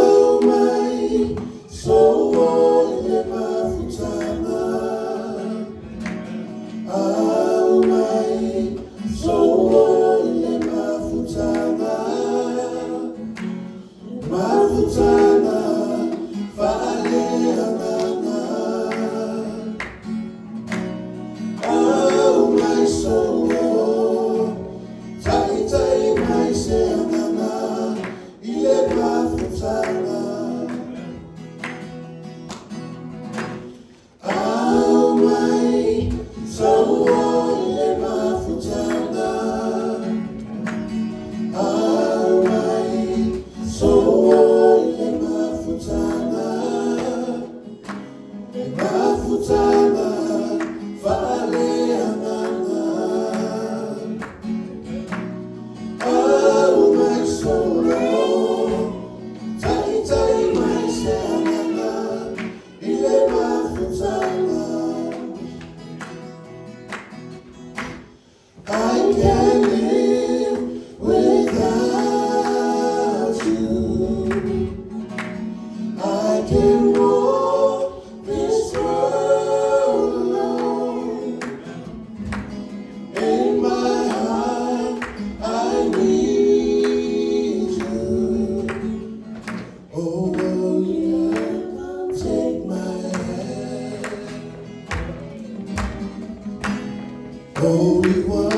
Aumai, so le mafutaga. Aumai, so le mafutaga. Mafutaga, fale anganga. Aumai, so tai tai mai se anganga. Ile mafutaga. Aumai, so le mafutaga. Aumai, so le mafutaga. Mafutaga, fale anganga. Aumai, so tai tai mai se anganga. Ile mafutaga. I can't live without you. I can walk this world alone. In my heart, I need you. Oh, won't you take my hand? Holy One.